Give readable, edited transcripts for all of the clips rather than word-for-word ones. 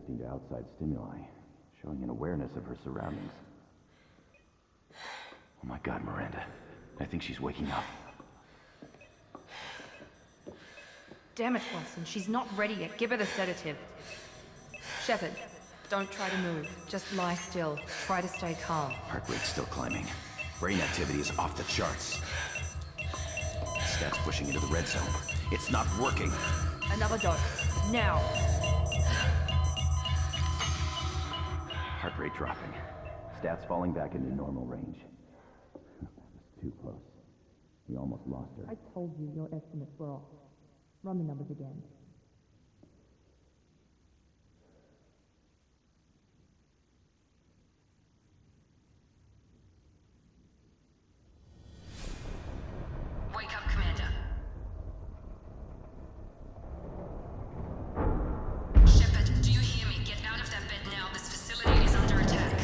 reacting to outside stimuli, showing an awareness of her surroundings. Oh my god, Miranda. I think she's waking up. Damn it, Watson. She's not ready yet. Give her the sedative. Shepard, don't try to move. Just lie still. Try to stay calm. Heart rate's still climbing. Brain activity is off the charts. Stats pushing into the red zone. It's not working. Another dose. Now. Heart rate dropping. Stats falling back into normal range. That was too close. We almost lost her. I told you your estimates were off. Run the numbers again. Wake up, Commander. Shepard, do you hear me? Get out of that bed now. This facility is under attack.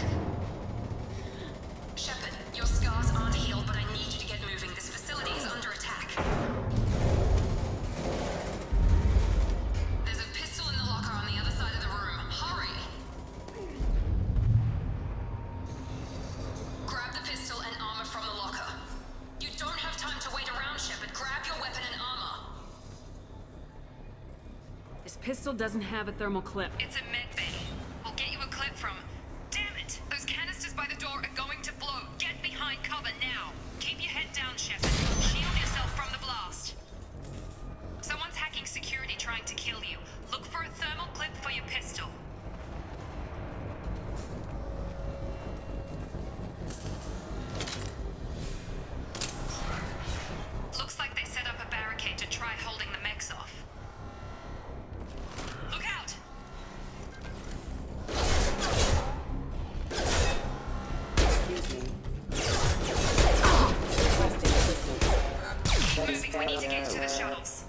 Shepard, your scars aren't healed, but I need you to get moving. This facility is under attack. There's a pistol in the locker on the other side of the room. Hurry! Grab the pistol and armor from the locker. You don't have time to wait around, Shepard. Grab your weapon and armor. This pistol doesn't have a thermal clip. It's a med bay. We'll get you a clip from... Damn it! Those canisters by the door are going to blow. Get behind cover now. Keep your head down, Shepard. Shield yourself from the blast. Someone's hacking security trying to kill you. Look for a thermal clip for your pistol. Looks like they set up a barricade to try holding the mechs off. Look out! Keep moving, we need to get to the shuttles.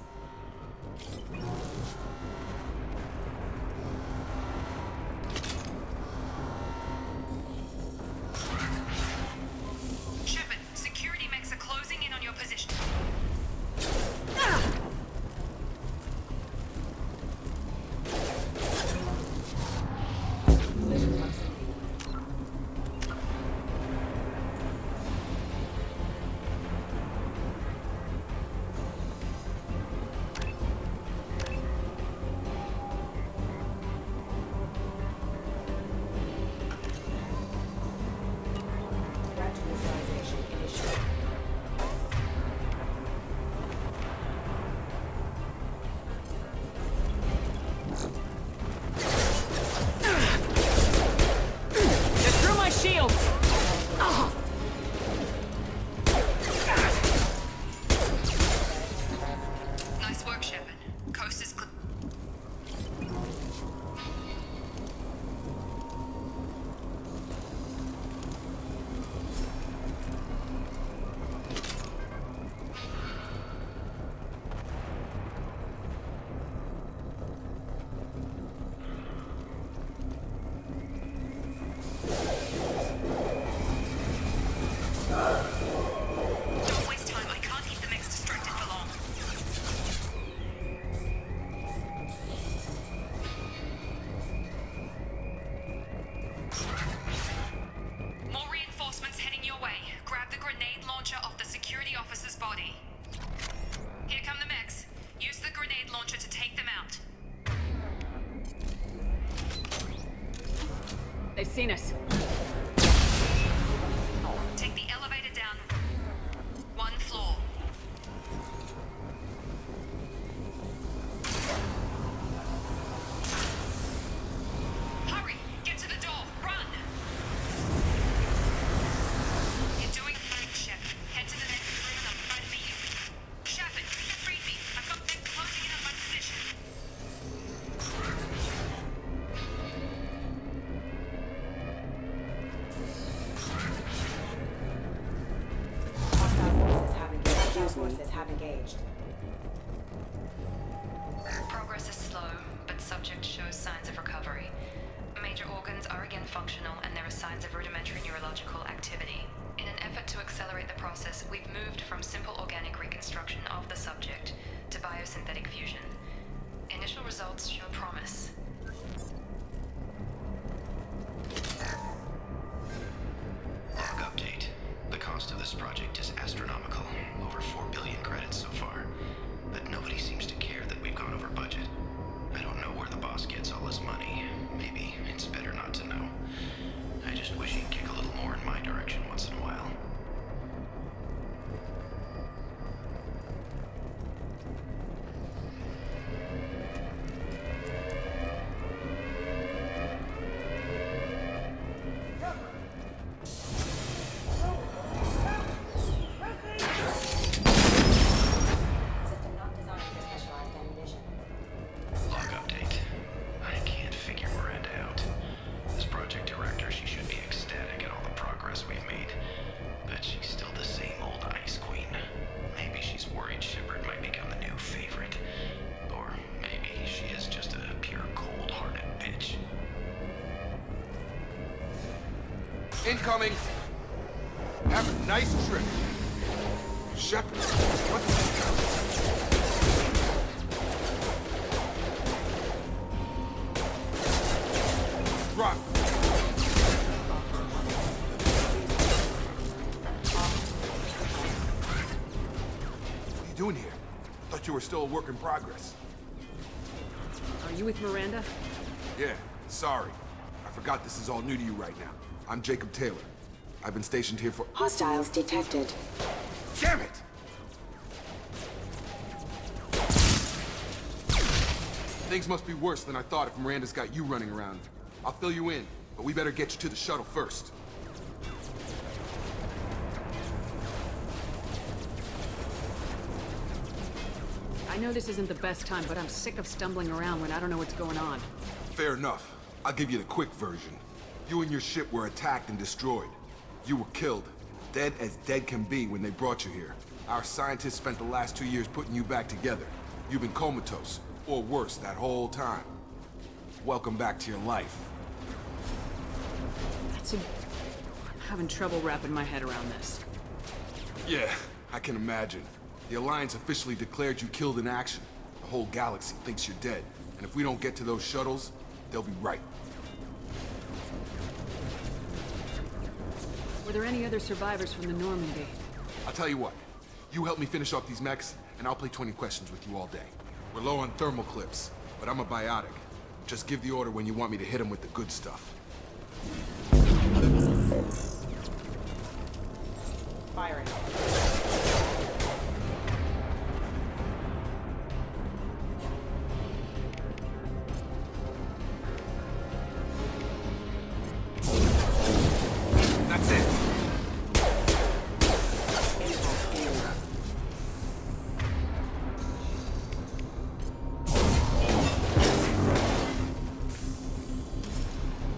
Shepard, security mechs are closing in on your position. Get through my shield! Nice work, Shepard. Coast is clear. Don't waste time. I can't keep the mechs distracted for long. More reinforcements heading your way. Grab the grenade launcher off the security officer's body. Here come the mechs. Use the grenade launcher to take them out. They've seen us. Take the elevator down. One floor. Hurry! Get to the door! Run! You're doing fine, Shepard. Head to the next room and I'll try to meet you. Shepard, read me. I've got men closing in on my position. Forces have engaged. Progress is slow, but subject shows signs of recovery. Major organs are again functional, and there are signs of rudimentary neurological activity. In an effort to accelerate the process, we've moved from simple organic reconstruction of the subject to biosynthetic fusion. Initial results show promise. Incoming! Have a nice trip. Shepard, what the... Rock. What are you doing here? Thought you were still a work in progress. Are you with Miranda? Yeah, sorry. I forgot this is all new to you right now. I'm Jacob Taylor. I've been stationed here for... Hostiles detected. Damn it! Things must be worse than I thought if Miranda's got you running around. I'll fill you in, but we better get you to the shuttle first. I know this isn't the best time, but I'm sick of stumbling around when I don't know what's going on. Fair enough. I'll give you the quick version. You and your ship were attacked and destroyed. You were killed. Dead as dead can be when they brought you here. Our scientists spent the last 2 years putting you back together. You've been comatose, or worse, that whole time. Welcome back to your life. I'm having trouble wrapping my head around this. Yeah, I can imagine. The Alliance officially declared you killed in action. The whole galaxy thinks you're dead. And if we don't get to those shuttles, they'll be right. Were there any other survivors from the Normandy? I'll tell you what. You help me finish off these mechs, and I'll play 20 questions with you all day. We're low on thermal clips, but I'm a biotic. Just give the order when you want me to hit them with the good stuff. Firing. That's it.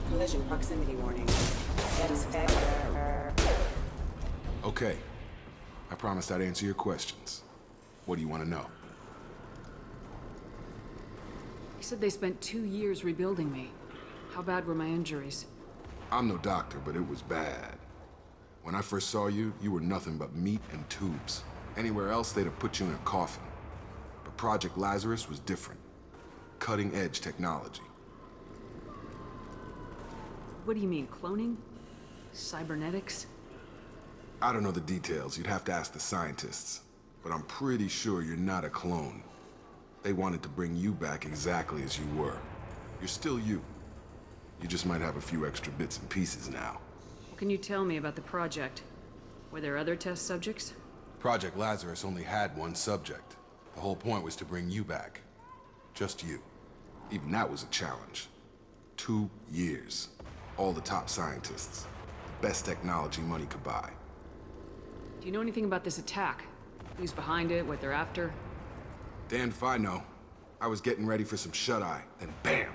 Collision proximity warning. Satisfactory. Okay. I promised I'd answer your questions. What do you want to know? You said they spent 2 years rebuilding me. How bad were my injuries? I'm no doctor, but it was bad. When I first saw you, you were nothing but meat and tubes. Anywhere else, they'd have put you in a coffin. But Project Lazarus was different. Cutting-edge technology. What do you mean, cloning? Cybernetics? I don't know the details. You'd have to ask the scientists. But I'm pretty sure you're not a clone. They wanted to bring you back exactly as you were. You're still you. You just might have a few extra bits and pieces now. What can you tell me about the project? Were there other test subjects? Project Lazarus only had one subject. The whole point was to bring you back. Just you. Even that was a challenge. 2 years. All the top scientists. The best technology money could buy. Do you know anything about this attack? Who's behind it, what they're after? Damned if I know. I was getting ready for some shut-eye, then bam!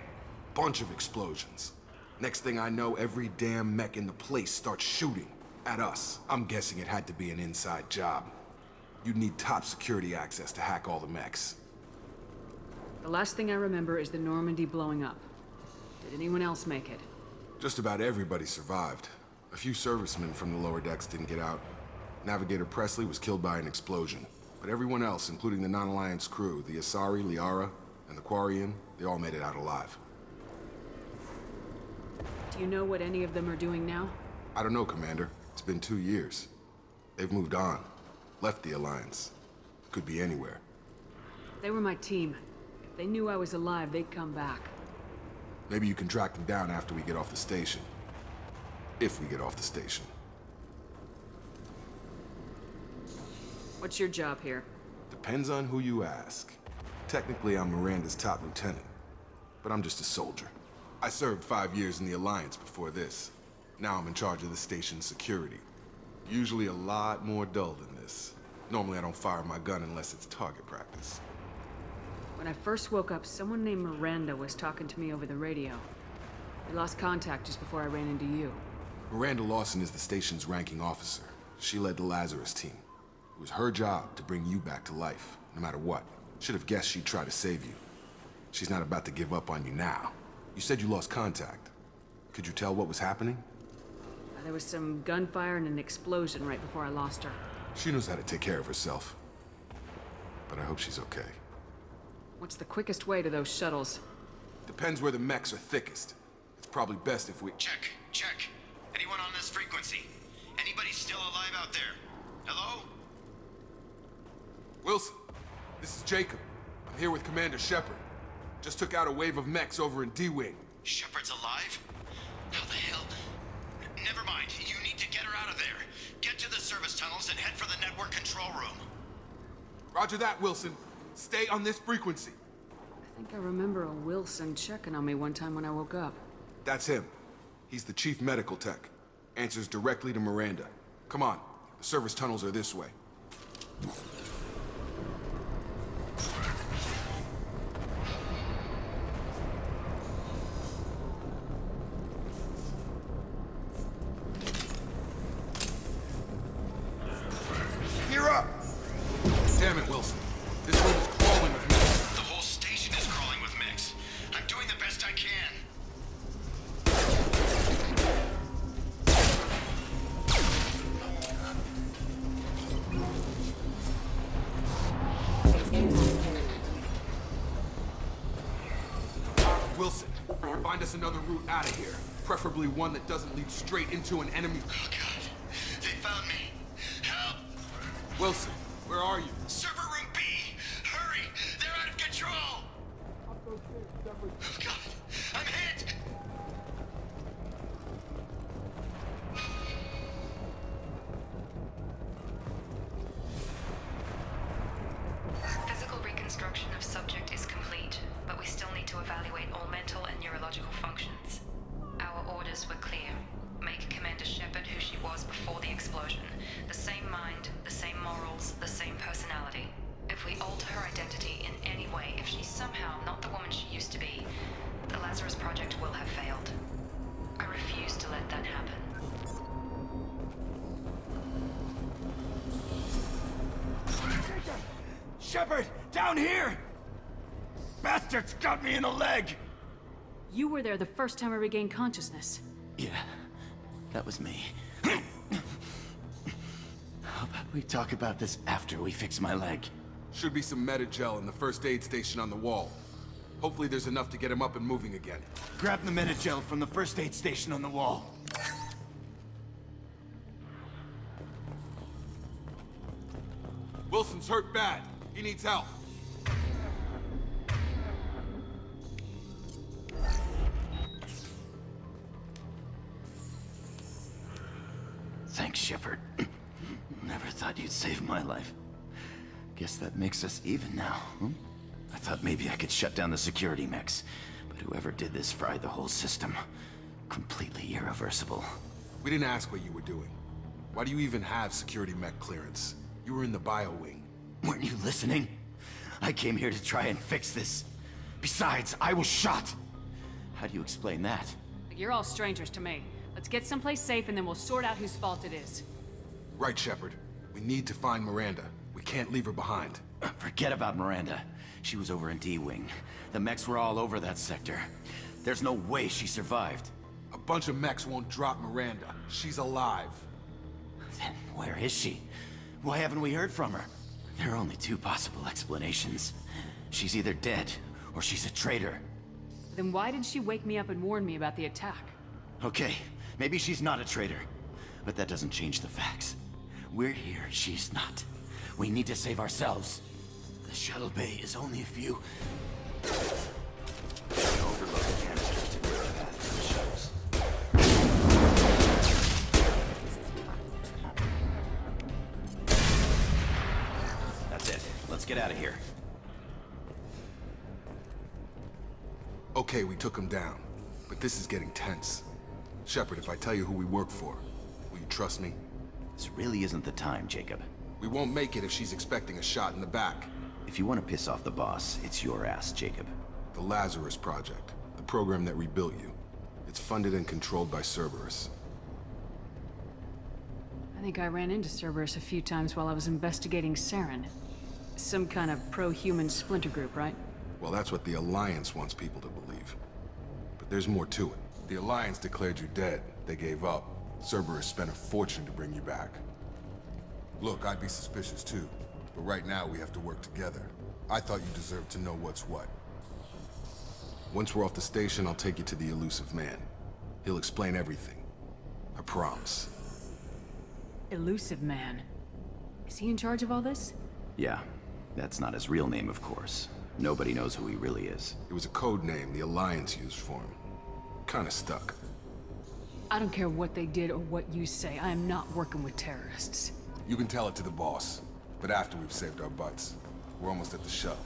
Bunch of explosions. Next thing I know, every damn mech in the place starts shooting at us. I'm guessing it had to be an inside job. You'd need top security access to hack all the mechs. The last thing I remember is the Normandy blowing up. Did anyone else make it? Just about everybody survived. A few servicemen from the lower decks didn't get out. Navigator Presley was killed by an explosion. But everyone else, including the non-Alliance crew, the Asari, Liara, and the Quarian, they all made it out alive. Do you know what any of them are doing now? I don't know, Commander. It's been 2 years. They've moved on. Left the Alliance. Could be anywhere. They were my team. If they knew I was alive, they'd come back. Maybe you can track them down after we get off the station. If we get off the station. What's your job here? Depends on who you ask. Technically, I'm Miranda's top lieutenant. But I'm just a soldier. I served 5 years in the Alliance before this. Now I'm in charge of the station's security. Usually a lot more dull than this. Normally I don't fire my gun unless it's target practice. When I first woke up, someone named Miranda was talking to me over the radio. We lost contact just before I ran into you. Miranda Lawson is the station's ranking officer. She led the Lazarus team. It was her job to bring you back to life, no matter what. Should have guessed she'd try to save you. She's not about to give up on you now. You said you lost contact. Could you tell what was happening? I There was some gunfire and an explosion right before I lost her. She knows how to take care of herself. But I hope she's okay. What's the quickest way to those shuttles? Depends where the mechs are thickest. It's probably best if we... Check. Anyone on this frequency? Anybody still alive out there? Hello? Wilson, this is Jacob. I'm here with Commander Shepard. Just took out a wave of mechs over in D-Wing. Shepard's alive? How the hell? Never mind. You need to get her out of there. Get to the service tunnels and head for the network control room. Roger that, Wilson. Stay on this frequency. I think I remember a Wilson checking on me one time when I woke up. That's him. He's the chief medical tech. Answers directly to Miranda. Come on. The service tunnels are this way. You're up! Damn it, Wilson. This room is crawling with mechs. The whole station is crawling with mechs. I'm doing the best I can. Wilson, find us another route out of here. Preferably one that doesn't lead straight into an enemy. Oh, God. They found me. Help! Wilson, where are you? Server room B! Hurry! They're out of control! Oh, God. I'm hit! Physical reconstruction of subject is complete, but we still need to evaluate all mental and neurological functions. Our orders were clear. Make Commander Shepard who she was before the explosion. The same mind, the same morals, the same personality. If we alter her identity in any way, if she's somehow not the woman she used to be, the Lazarus project will have failed. I refuse to let that happen. Shepard! Down here! Bastards got me in the leg! You were there the first time I regained consciousness. Yeah, that was me. How about we talk about this after we fix my leg? Should be some Metagel in the first aid station on the wall. Hopefully there's enough to get him up and moving again. Grab the Metagel from the first aid station on the wall. Wilson's hurt bad. He needs help. Thanks, Shepard. Never thought you'd save my life. Guess that makes us even now, hmm? I thought maybe I could shut down the security mechs, but whoever did this fried the whole system. Completely irreversible. We didn't ask what you were doing. Why do you even have security mech clearance? You were in the bio wing. Weren't you listening? I came here to try and fix this. Besides, I was shot. How do you explain that? You're all strangers to me. Let's get someplace safe and then we'll sort out whose fault it is. Right, Shepard. We need to find Miranda. We can't leave her behind. Forget about Miranda. She was over in D-Wing. The mechs were all over that sector. There's no way she survived. A bunch of mechs won't drop Miranda. She's alive. Then where is she? Why haven't we heard from her? There are only two possible explanations. She's either dead, or she's a traitor. Then why did she wake me up and warn me about the attack? Okay, maybe she's not a traitor. But that doesn't change the facts. We're here, she's not. We need to save ourselves. The shuttle bay is only a few... overload the canisters to clear the path for the shuttles. That's it. Let's get out of here. Okay, we took him down. But this is getting tense. Shepard, if I tell you who we work for, will you trust me? This really isn't the time, Jacob. We won't make it if she's expecting a shot in the back. If you want to piss off the boss, it's your ass, Jacob. The Lazarus Project, the program that rebuilt you. It's funded and controlled by Cerberus. I think I ran into Cerberus a few times while I was investigating Saren. Some kind of pro-human splinter group, right? Well, that's what the Alliance wants people to believe. But there's more to it. The Alliance declared you dead. They gave up. Cerberus spent a fortune to bring you back. Look, I'd be suspicious too, but right now we have to work together. I thought you deserved to know what's what. Once we're off the station, I'll take you to the elusive man. He'll explain everything. I promise. Elusive man. Is he in charge of all this? Yeah, that's not his real name, of course. Nobody knows who he really is. It was a code name the Alliance used for him. Kinda stuck. I don't care what they did or what you say. I am not working with terrorists. You can tell it to the boss, but after we've saved our butts. We're almost at the shuttle.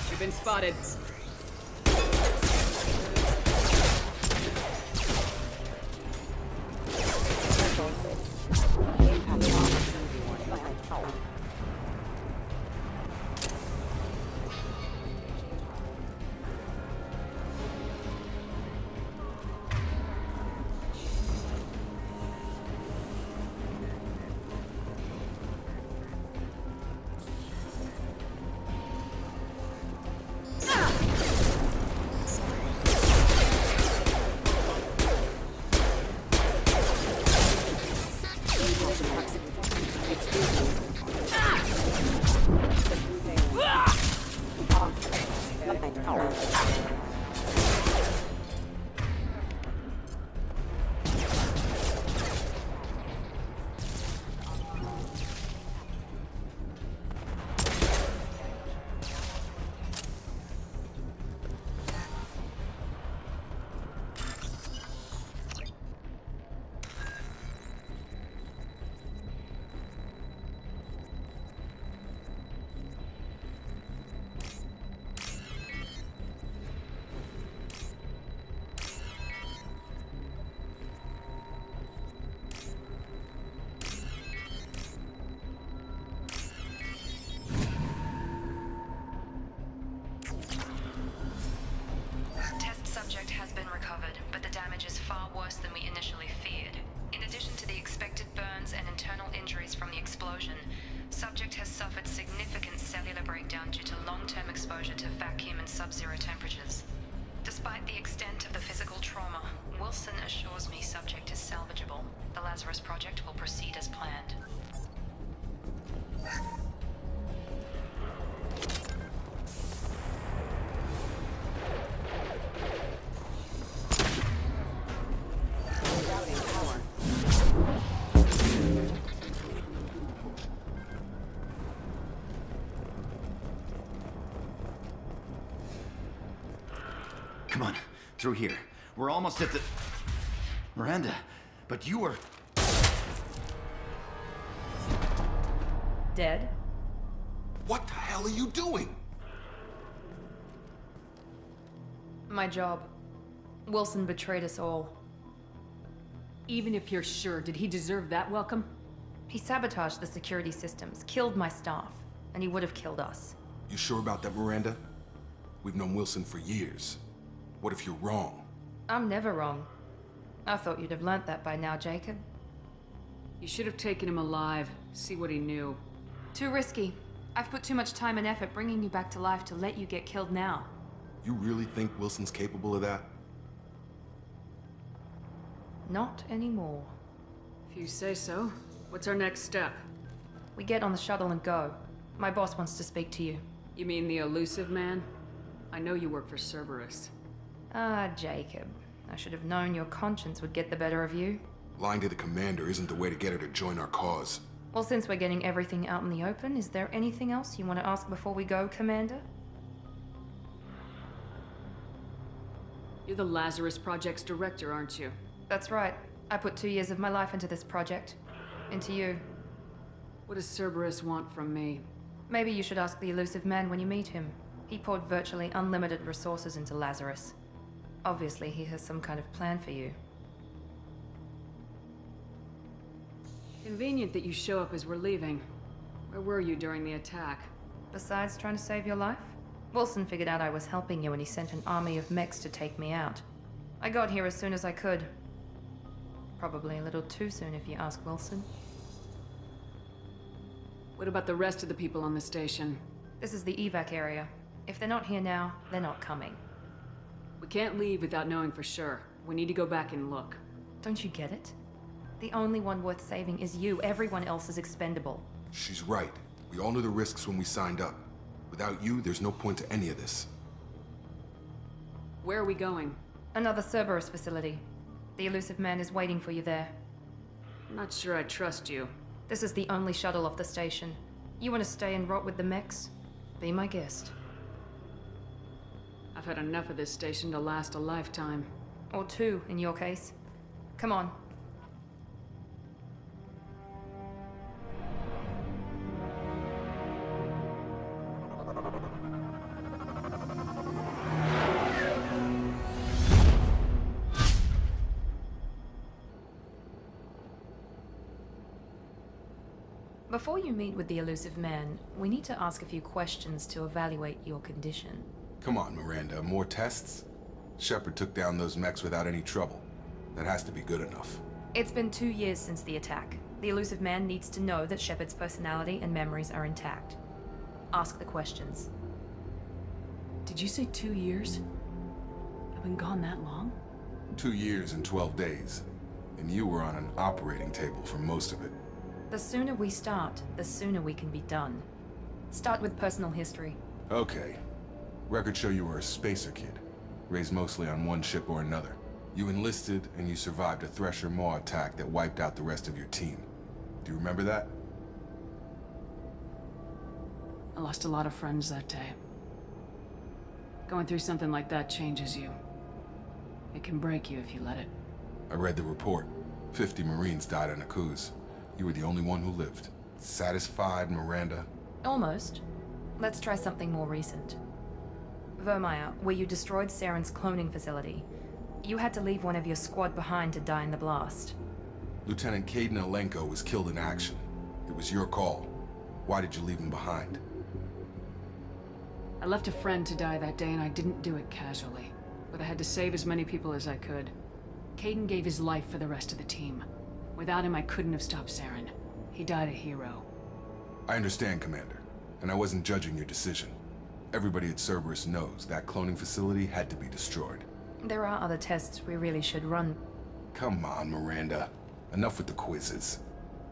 You've been spotted. Subject has been recovered, but the damage is far worse than we initially feared. In addition to the expected burns and internal injuries from the explosion, subject has suffered significant cellular breakdown due to long-term exposure to vacuum and sub-zero temperatures. Despite the extent of the physical trauma, Wilson assures me subject is salvageable. The Lazarus project will proceed as planned. Come on, through here. We're almost at the... Miranda, but you were... Dead? What the hell are you doing? My job. Wilson betrayed us all. Even if you're sure, did he deserve that welcome? He sabotaged the security systems, killed my staff, and he would have killed us. You sure about that, Miranda? We've known Wilson for years. What if you're wrong? I'm never wrong. I thought you'd have learnt that by now, Jacob. You should have taken him alive, see what he knew. Too risky. I've put too much time and effort bringing you back to life to let you get killed now. You really think Wilson's capable of that? Not anymore. If you say so. What's our next step? We get on the shuttle and go. My boss wants to speak to you. You mean the elusive man? I know you work for Cerberus. Ah, Jacob. I should have known your conscience would get the better of you. Lying to the commander isn't the way to get her to join our cause. Well, since we're getting everything out in the open, is there anything else you want to ask before we go, Commander? You're the Lazarus Project's director, aren't you? That's right. I put 2 years of my life into this project. Into you. What does Cerberus want from me? Maybe you should ask the elusive man when you meet him. He poured virtually unlimited resources into Lazarus. Obviously, he has some kind of plan for you. Convenient that you show up as we're leaving. Where were you during the attack? Besides trying to save your life? Wilson figured out I was helping you and he sent an army of mechs to take me out. I got here as soon as I could. Probably a little too soon if you ask Wilson. What about the rest of the people on the station? This is the evac area. If they're not here now, they're not coming. We can't leave without knowing for sure. We need to go back and look. Don't you get it? The only one worth saving is you. Everyone else is expendable. She's right. We all knew the risks when we signed up. Without you, there's no point to any of this. Where are we going? Another Cerberus facility. The elusive man is waiting for you there. I'm not sure I trust you. This is the only shuttle off the station. You want to stay and rot with the mechs? Be my guest. I've had enough of this station to last a lifetime. Or two, in your case. Come on. Before you meet with the elusive man, we need to ask a few questions to evaluate your condition. Come on, Miranda, more tests? Shepard took down those mechs without any trouble. That has to be good enough. It's been 2 years since the attack. The elusive man needs to know that Shepard's personality and memories are intact. Ask the questions. Did you say 2 years? I've been gone that long? 2 years and 12 days. And you were on an operating table for most of it. The sooner we start, the sooner we can be done. Start with personal history. Okay. Records show you were a spacer kid, raised mostly on one ship or another. You enlisted, and you survived a Thresher Maw attack that wiped out the rest of your team. Do you remember that? I lost a lot of friends that day. Going through something like that changes you. It can break you if you let it. I read the report. 50 Marines died in a cruise. You were the only one who lived. Satisfied, Miranda? Almost. Let's try something more recent. Vermeer, where you destroyed Saren's cloning facility. You had to leave one of your squad behind to die in the blast. Lieutenant Caden Alenko was killed in action. It was your call. Why did you leave him behind? I left a friend to die that day and I didn't do it casually. But I had to save as many people as I could. Caden gave his life for the rest of the team. Without him, I couldn't have stopped Saren. He died a hero. I understand, Commander. And I wasn't judging your decision. Everybody at Cerberus knows that cloning facility had to be destroyed. There are other tests we really should run. Come on, Miranda. Enough with the quizzes.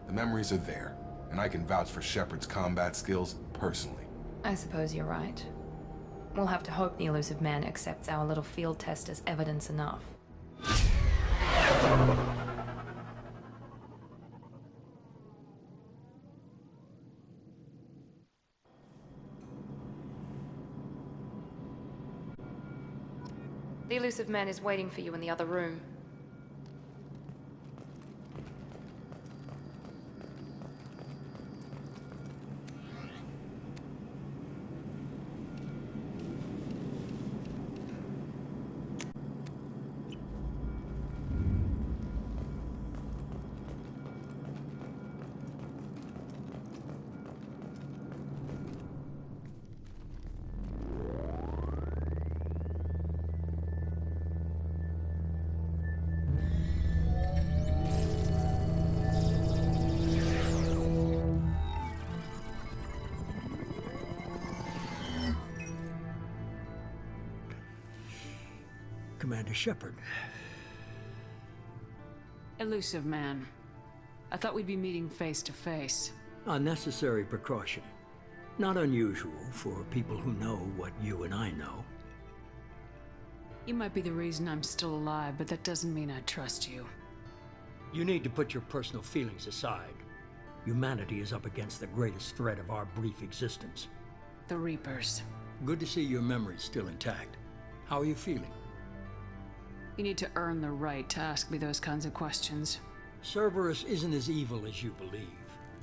The memories are there, and I can vouch for Shepard's combat skills personally. I suppose you're right. We'll have to hope the elusive man accepts our little field test as evidence enough. The elusive man is waiting for you in the other room. Commander Shepard. Elusive man. I thought we'd be meeting face to face. A necessary precaution. Not unusual for people who know what you and I know. You might be the reason I'm still alive, but that doesn't mean I trust you. You need to put your personal feelings aside. Humanity is up against the greatest threat of our brief existence. The Reapers. Good to see your memory's still intact. How are you feeling? You need to earn the right to ask me those kinds of questions. Cerberus isn't as evil as you believe.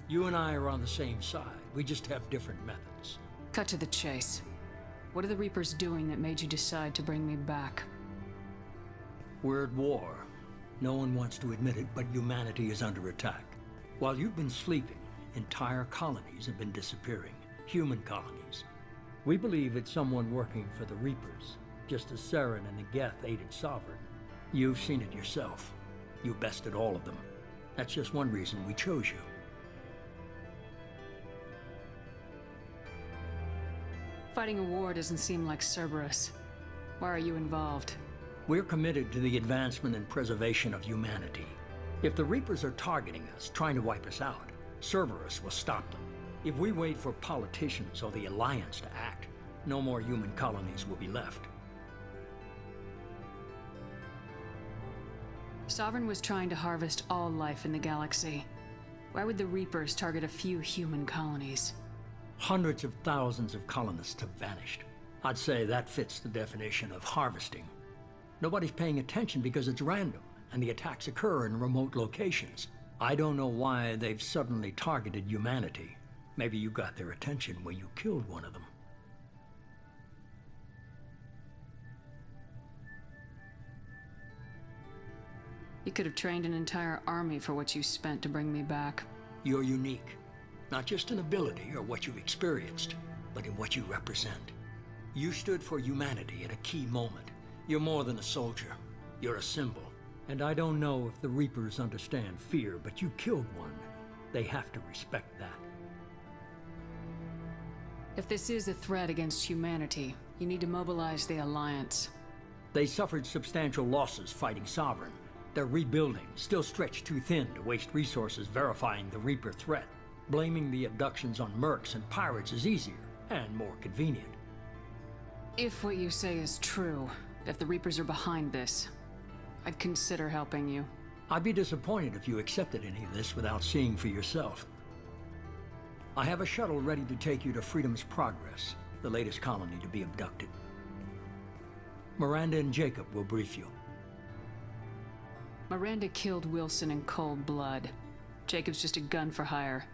You and I are on the same side. We just have different methods. Cut to the chase. What are the Reapers doing that made you decide to bring me back? We're at war. No one wants to admit it, but humanity is under attack. While you've been sleeping, entire colonies have been disappearing. Human colonies. We believe it's someone working for the Reapers, just as Saren and the Geth aided Sovereign. You've seen it yourself. You bested all of them. That's just one reason we chose you. Fighting a war doesn't seem like Cerberus. Why are you involved? We're committed to the advancement and preservation of humanity. If the Reapers are targeting us, trying to wipe us out, Cerberus will stop them. If we wait for politicians or the Alliance to act, no more human colonies will be left. Sovereign was trying to harvest all life in the galaxy. Why would the Reapers target a few human colonies? Hundreds of thousands of colonists have vanished. I'd say that fits the definition of harvesting. Nobody's paying attention because it's random, and the attacks occur in remote locations. I don't know why they've suddenly targeted humanity. Maybe you got their attention when you killed one of them. You could have trained an entire army for what you spent to bring me back. You're unique. Not just in ability or what you've experienced, but in what you represent. You stood for humanity at a key moment. You're more than a soldier. You're a symbol. And I don't know if the Reapers understand fear, but you killed one. They have to respect that. If this is a threat against humanity, you need to mobilize the Alliance. They suffered substantial losses fighting Sovereign. They're rebuilding, still stretched too thin to waste resources verifying the Reaper threat. Blaming the abductions on mercs and pirates is easier and more convenient. If what you say is true, if the Reapers are behind this, I'd consider helping you. I'd be disappointed if you accepted any of this without seeing for yourself. I have a shuttle ready to take you to Freedom's Progress, the latest colony to be abducted. Miranda and Jacob will brief you. Miranda killed Wilson in cold blood. Jacob's just a gun for hire.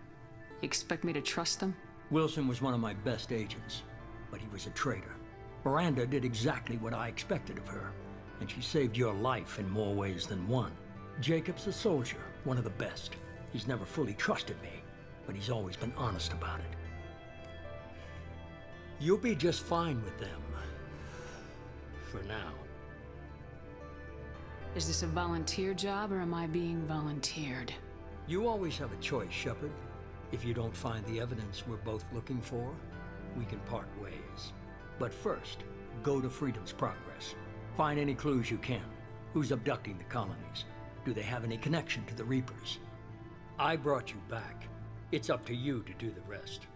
You expect me to trust them? Wilson was one of my best agents, but he was a traitor. Miranda did exactly what I expected of her, and she saved your life in more ways than one. Jacob's a soldier, one of the best. He's never fully trusted me, but he's always been honest about it. You'll be just fine with them. For now. Is this a volunteer job, or am I being volunteered? You always have a choice, Shepard. If you don't find the evidence we're both looking for, we can part ways. But first, go to Freedom's Progress. Find any clues you can. Who's abducting the colonies? Do they have any connection to the Reapers? I brought you back. It's up to you to do the rest.